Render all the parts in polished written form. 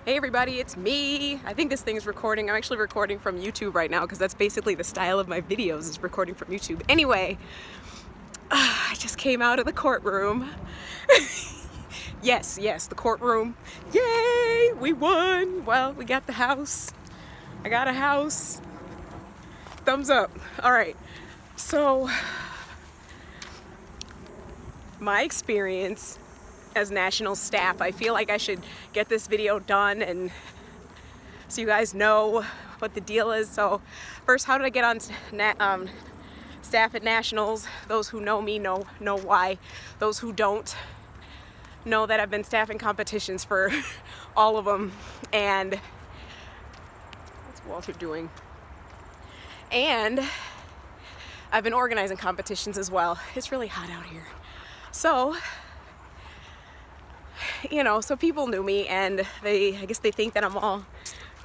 Hey everybody, it's me. I think this thing's recording. I'm actually recording from YouTube right now because that's basically the style of my videos, is recording from YouTube. Anyway, I just came out of the courtroom. Yes, the courtroom. Yay, we won. Well, we got the house. I got a house. Thumbs up. All right. So, my experience as national staff, I feel like I should get this video done and so you guys know what the deal is. So first, how did I get on staff at nationals? Those who know me know why. Those who don't know that I've been staffing competitions for all of them. And what's Walter doing? And I've been organizing competitions as well. It's really hot out here. So, so people knew me, and I guess they think that I'm all,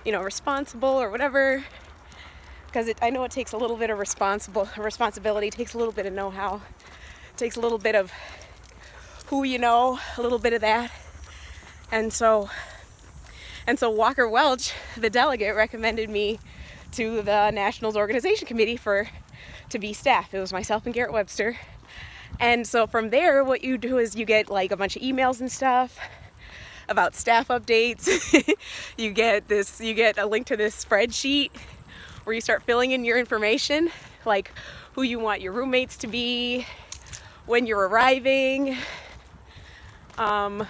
responsible or whatever, because I know it takes a little bit of responsibility, takes a little bit of know-how, takes a little bit of who you know, a little bit of that. And so Walker Welch, the delegate, recommended me to the Nationals Organization Committee to be staff. It was myself and Garrett Webster. And so from there, what you do is you get like a bunch of emails and stuff about staff updates. you get a link to this spreadsheet where you start filling in your information, like who you want your roommates to be, when you're arriving, what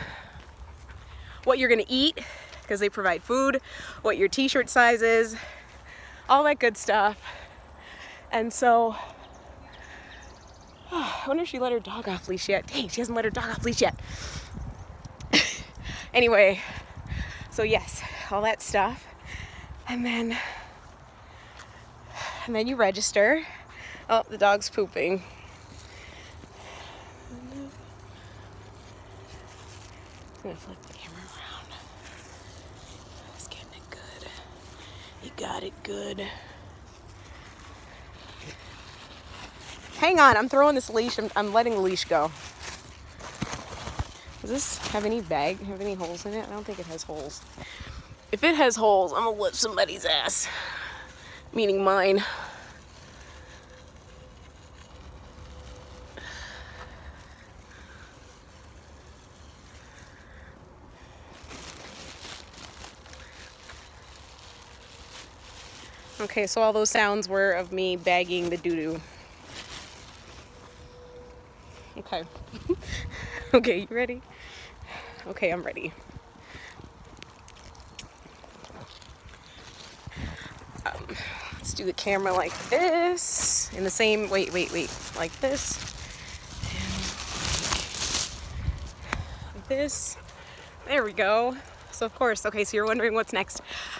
you're gonna eat, because they provide food, what your t-shirt size is, all that good stuff. And so, I wonder if she let her dog off leash yet. Dang, she hasn't let her dog off leash yet. Anyway, so yes, all that stuff. And then you register. Oh, the dog's pooping. I'm gonna flip the camera around. He's getting it good. He got it good. Hang on, I'm throwing this leash. I'm letting the leash go. Does this have any holes in it? I don't think it has holes. If it has holes, I'm gonna whip somebody's ass. Meaning mine. Okay, so all those sounds were of me bagging the doo-doo. Okay. Okay, you ready? Okay, I'm ready. Let's do the camera like this. In the same, wait, like this. Like this. There we go. So of course, okay, so you're wondering what's next.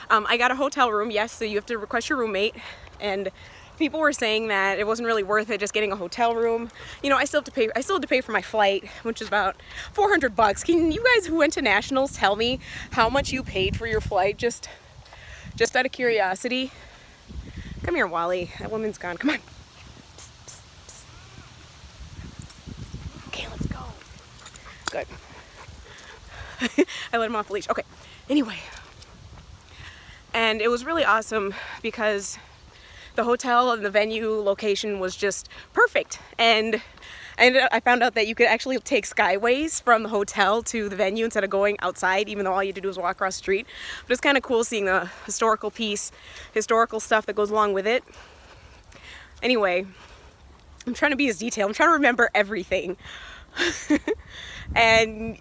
I got a hotel room, yes, so you have to request your roommate. And people were saying that it wasn't really worth it just getting a hotel room. I still have to pay for my flight, which is about $400. Can you guys who went to nationals tell me how much you paid for your flight, just out of curiosity? Come here, Wally. That woman's gone. Come on. Psst, psst, psst. Okay, let's go. Good. I let him off the leash. Okay. Anyway. And it was really awesome because the hotel and the venue location was just perfect. And I found out that you could actually take skyways from the hotel to the venue instead of going outside, even though all you had to do was walk across the street. But it's kind of cool seeing the historical stuff that goes along with it. Anyway, I'm trying to be as detailed. I'm trying to remember everything. And,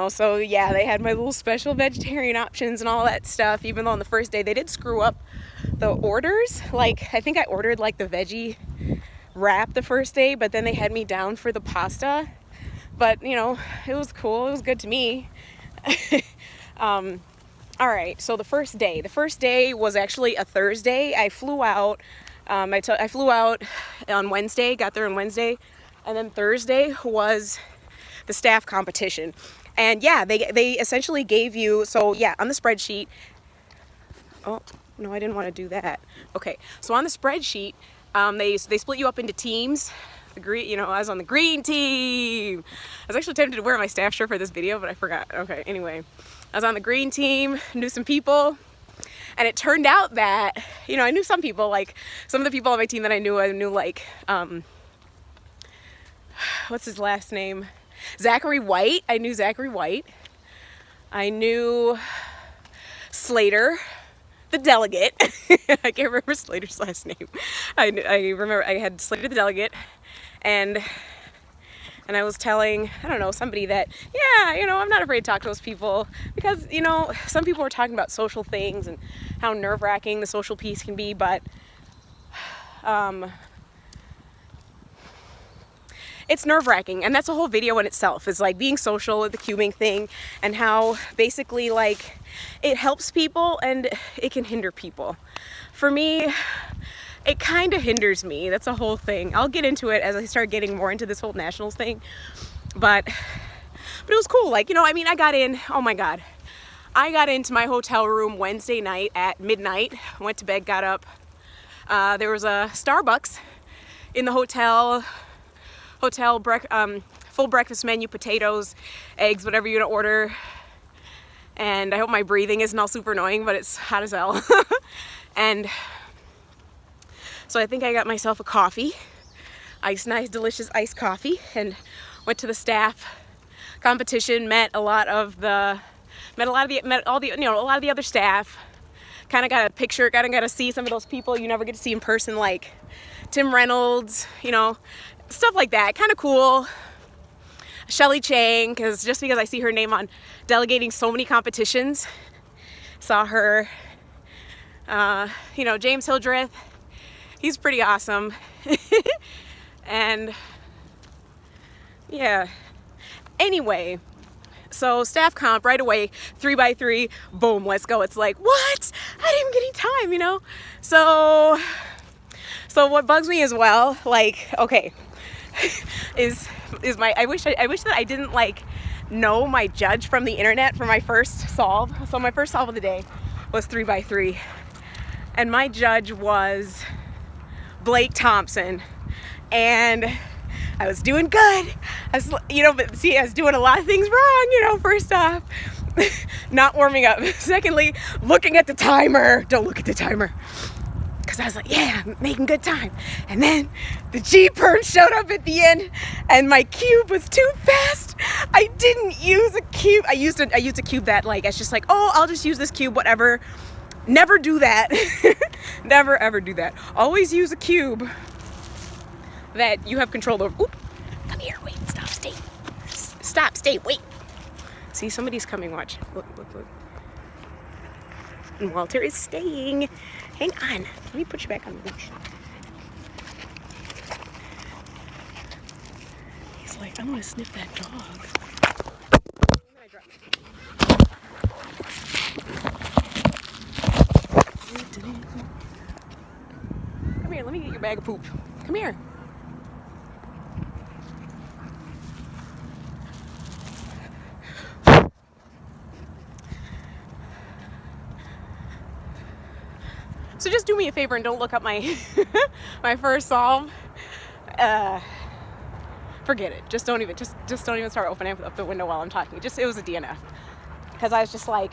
so yeah, they had my little special vegetarian options and all that stuff, even though on the first day they did screw up the orders. Like, I think I ordered like the veggie wrap the first day, but then they had me down for the pasta. But, it was cool. It was good to me. All right, so the first day was actually a Thursday. I flew out. I flew out on Wednesday, got there on Wednesday, and then Thursday was the staff competition. And yeah, they essentially gave you, so yeah, on the spreadsheet. Oh, no, I didn't want to do that. Okay, so on the spreadsheet, they split you up into teams. I was on the green team. I was actually tempted to wear my staff shirt for this video, but I forgot. Okay, anyway, I was on the green team, knew some people, and it turned out that, I knew some people, like some of the people on my team that I knew like, what's his last name? Zachary White. I knew Zachary White. I knew Slater, the delegate. I can't remember Slater's last name. I remember I had Slater the delegate, and I was telling, I don't know, somebody that, yeah, I'm not afraid to talk to those people because, some people were talking about social things and how nerve-wracking the social piece can be, but it's nerve-wracking, and that's a whole video in itself, is like being social with the cubing thing and how basically like it helps people and it can hinder people. For me, it kind of hinders me. That's a whole thing. I'll get into it as I start getting more into this whole nationals thing, but it was cool. Like, I got in, oh my God, I got into my hotel room Wednesday night at midnight, went to bed, got up. There was a Starbucks in the hotel full breakfast menu, potatoes, eggs, whatever you want to order. And I hope my breathing isn't all super annoying, but it's hot as hell. And so I think I got myself a coffee, nice delicious iced coffee, and went to the staff competition, met a lot of the other staff. Kind of got a picture, got to see some of those people you never get to see in person, like Tim Reynolds, stuff like that. Kind of cool. Shelly Chang, because I see her name on delegating so many competitions. Saw her. James Hildreth. He's pretty awesome. And yeah. Anyway, so staff comp right away, 3x3, boom, let's go. It's like, what? I didn't get any time, So what bugs me as well, like, okay, is I wish that I didn't like know my judge from the internet for my first solve. So my first solve of the day was 3x3, and my judge was Blake Thompson, and I was doing good. I was doing a lot of things wrong, first off, not warming up. Secondly, looking at the timer. Don't look at the timer. Because I was like, yeah, I'm making good time. And then the G-perm showed up at the end, and my cube was too fast. I didn't use a cube. I used a cube that, like, it's just like, oh, I'll just use this cube, whatever. Never do that. Never, ever do that. Always use a cube that you have control over. Oop, come here, wait, stay, wait. See, somebody's coming, watch. Look. And Walter is staying. Hang on, let me put you back on the leash. He's like, I want to sniff that dog. Come here, let me get your bag of poop. Come here. So just do me a favor and don't look up my my first solve. Forget it. Just don't even start opening up the window while I'm talking. It was a DNF. Because I was just like,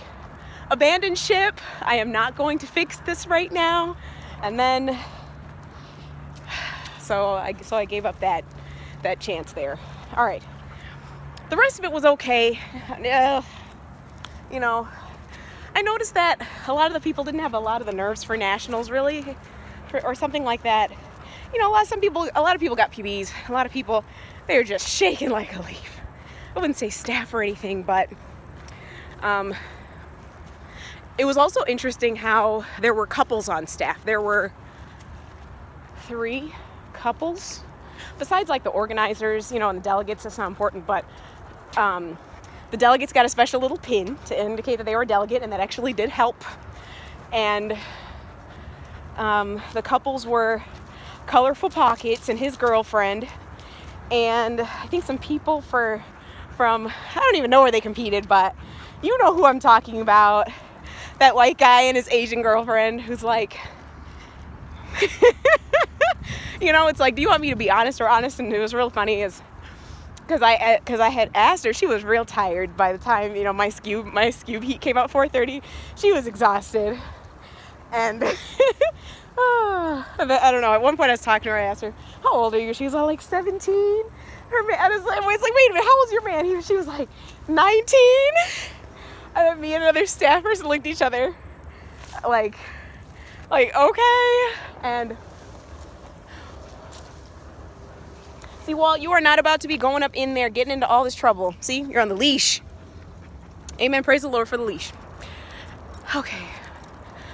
abandon ship. I am not going to fix this right now. And then so I gave up that chance there. All right. The rest of it was okay. I noticed that a lot of the people didn't have a lot of the nerves for nationals, really, or something like that. A lot of people got PBs. A lot of people, they were just shaking like a leaf. I wouldn't say staff or anything, but it was also interesting how there were couples on staff. There were 3 couples, besides like the organizers, and the delegates. That's not important, but the delegates got a special little pin to indicate that they were a delegate, and that actually did help. And the couples were Colorful Pockets and his girlfriend, and I think some people from, I don't even know where they competed, but you know who I'm talking about. That white guy and his Asian girlfriend who's like, You know, it's like, do you want me to be honest or honest? And it was real funny is because I had asked her. She was real tired by the time, you know, my scube heat came out 4:30. She was exhausted. And I don't know. At one point I was talking to her. I asked her, how old are you? She was all like 17. Her man, I was like, wait a minute, how old's your man? She was like 19. And then me and another staff person looked at each other like okay. And see, Walt, you are not about to be going up in there getting into all this trouble. See, you're on the leash. Amen. Praise the Lord for the leash. Okay.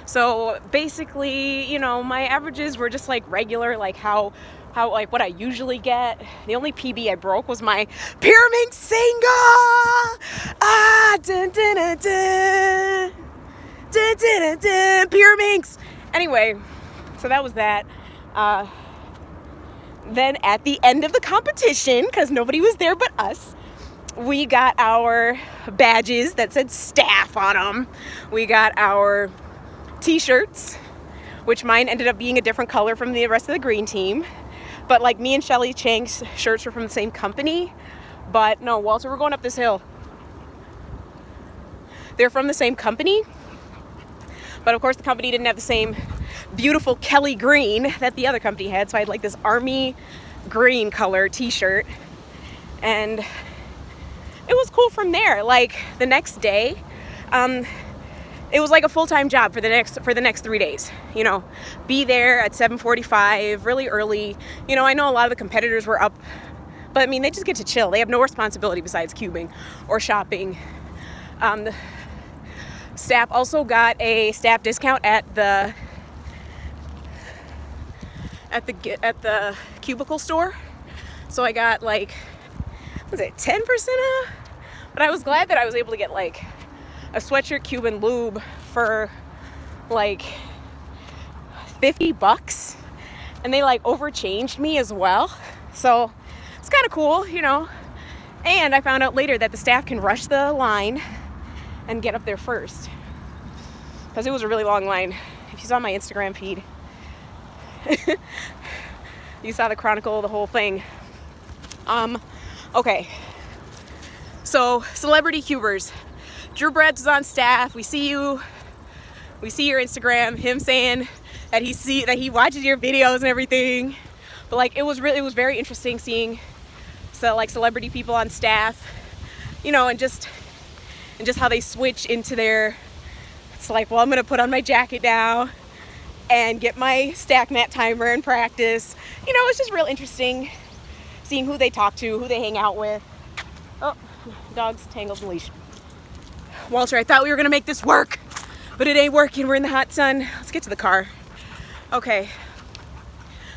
So basically, you know, my averages were just like regular, like how like what I usually get. The only PB I broke was my Pyramid single. Dun, dun, dun, dun. Dun, dun, dun, dun. Pyraminx. Anyway, so that was that. Then at the end of the competition, because nobody was there but us, we got our badges that said staff on them. We got our t-shirts, which mine ended up being a different color from the rest of the green team. But like me and Shelly Chang's shirts were from the same company. But no, Walter, we're going up this hill. They're from the same company. But of course the company didn't have the same beautiful Kelly green that the other company had. So I had like this army green color t-shirt. And it was cool from there. Like the next day, it was like a full-time job for the next 3 days. You know, be there at 7:45, really early. You know, I know a lot of the competitors were up, but I mean, they just get to chill. They have no responsibility besides cubing or shopping. The staff also got a staff discount at the cubicle store. So I got like, was it 10% off? But I was glad that I was able to get like a sweatshirt, Cuban lube for like $50, and they like overchanged me as well. So it's kind of cool, you know. And I found out later that the staff can rush the line and get up there first, because it was a really long line. If you saw my Instagram feed, you saw the chronicle, the whole thing. Okay. So celebrity cubers. Drew Brad's is on staff. We see you. We see your Instagram. Him saying that he watches your videos and everything. But like it was very interesting seeing like celebrity people on staff. You know, and just how they switch into their. It's like, well, I'm gonna put on my jacket now and get my stack mat timer and practice. You know, it's just real interesting seeing who they talk to, who they hang out with. Oh, dog's tangled in the leash. Walter, I thought we were gonna make this work, but it ain't working. We're in the hot sun. Let's get to the car. Okay.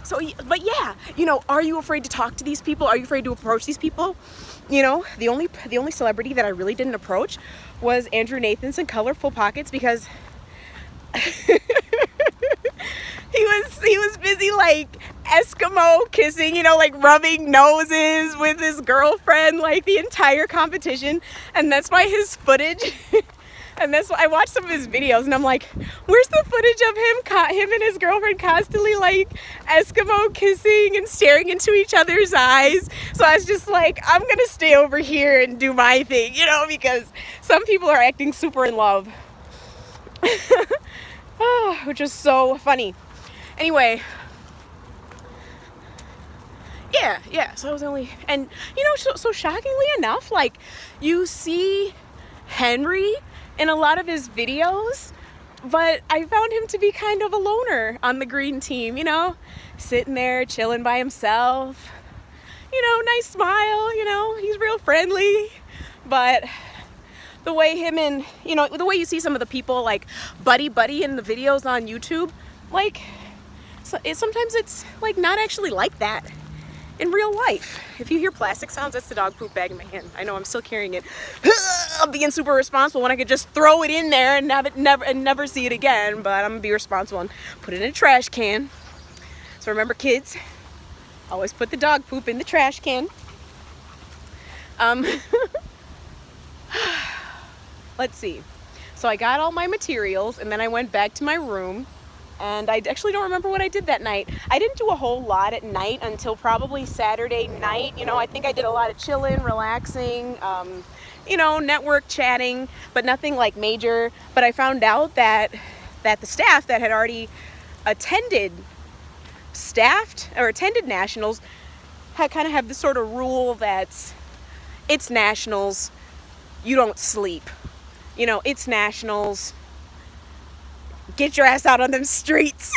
So, but yeah, you know, are you afraid to talk to these people? Are you afraid to approach these people? You know, the only celebrity that I really didn't approach was Andrew Nathanson, Colorful Pockets, because he was busy like Eskimo kissing, you know, like rubbing noses with his girlfriend like the entire competition. And that's why his footage and that's why I watched some of his videos and I'm like, where's the footage of him and his girlfriend constantly like Eskimo kissing and staring into each other's eyes? So I was just like, I'm gonna stay over here and do my thing, you know, because some people are acting super in love. Which is so funny. Anyway, yeah, so I was only, and you know, so shockingly enough, like you see Henry in a lot of his videos, but I found him to be kind of a loner on the green team, you know, sitting there chilling by himself, you know, nice smile, you know, he's real friendly. But the way him and, you know, the way you see some of the people like buddy in the videos on YouTube, like sometimes it's like not actually like that in real life. If you hear plastic sounds, that's the dog poop bag in my hand. I know, I'm still carrying it. I'm being super responsible when I could just throw it in there and never see it again. But I'm gonna be responsible and put it in a trash can. So remember, kids, always put the dog poop in the trash can. Let's see. So I got all my materials and then I went back to my room And I actually don't remember what I did that night. I didn't do a whole lot at night until probably Saturday night. You know, I think I did a lot of chilling, relaxing, you know, network chatting, but nothing like major. But I found out that the staff that had already attended nationals had kind of have this sort of rule that it's nationals, you don't sleep. You know, it's nationals, get your ass out on them streets.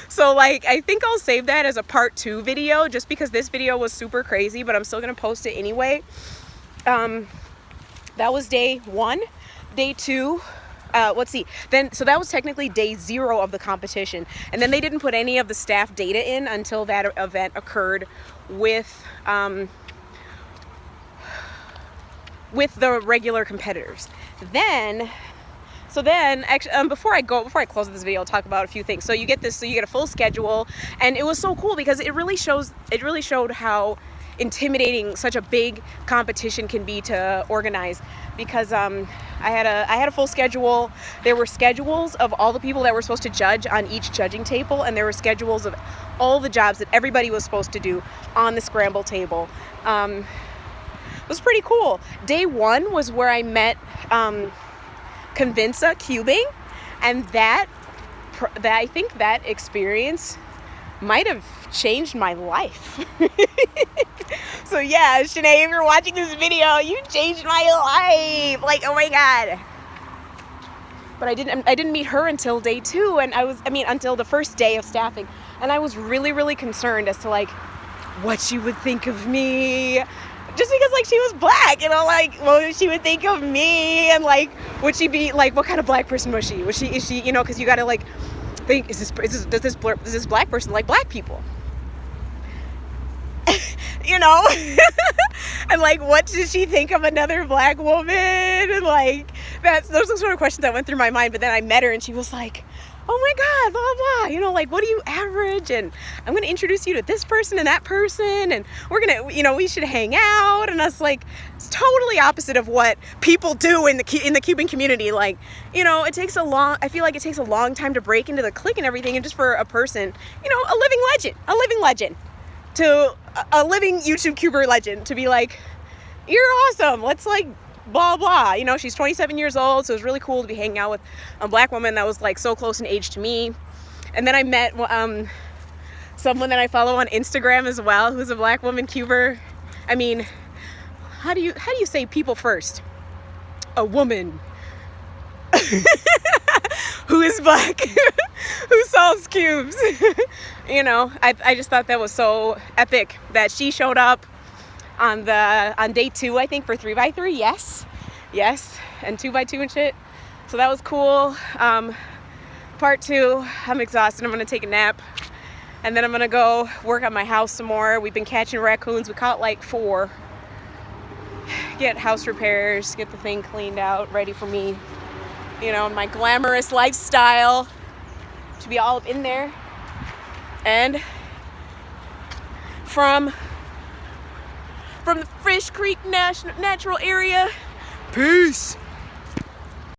So like, I think I'll save that as a part 2 video, just because this video was super crazy, but I'm still gonna post it anyway. That was day 1. Day 2, let's see, then, so that was technically day 0 of the competition, and then they didn't put any of the staff data in until that event occurred with the regular competitors. So then, actually, before I close this video, I'll talk about a few things. So you get a full schedule, and it was so cool because it really showed how intimidating such a big competition can be to organize. Because I had a full schedule. There were schedules of all the people that were supposed to judge on each judging table, and there were schedules of all the jobs that everybody was supposed to do on the scramble table. It was pretty cool. Day 1 was where I met Convinza cubing, and that I think that experience might have changed my life. So yeah, Shanae, if you're watching this video, you changed my life. Like, oh my god. But I didn't meet her until day 2, and until the first day of staffing, and I was really, really concerned as to like what she would think of me. Just because, like, she was black, you know, like, what she would think of me, and, like, would she be, like, what kind of black person was she? Is she, you know, because you gotta, like, think, does this black person like black people? You know? And, like, what did she think of another black woman? And, like, those are the sort of questions that went through my mind, but then I met her, and she was like, oh my god, blah blah, you know, like, what do you average, and I'm gonna introduce you to this person and that person, and we're gonna, you know, we should hang out. And I was like, it's totally opposite of what people do in the Cuban community. Like, you know, I feel like it takes a long time to break into the clique and everything, and just for a person, you know, a living legend to a living YouTube Cuber legend to be like, you're awesome, let's, like, blah blah, you know. She's 27 years old, so it was really cool to be hanging out with a black woman that was, like, so close in age to me. And then I met someone that I follow on Instagram as well, who's a black woman cuber. I mean, how do you say people first? A woman who is black, who solves cubes. You know, I just thought that was so epic that she showed up on day 2, I think, for 3x3. Yes, and 2x2 and shit. So that was cool. Part 2, I'm exhausted. I'm gonna take a nap, and then I'm gonna go work on my house some more. We've been catching raccoons. We caught like 4. Get house repairs, get the thing cleaned out, ready for me, you know, my glamorous lifestyle to be all up in there. And from the Fish Creek Natural Area, peace.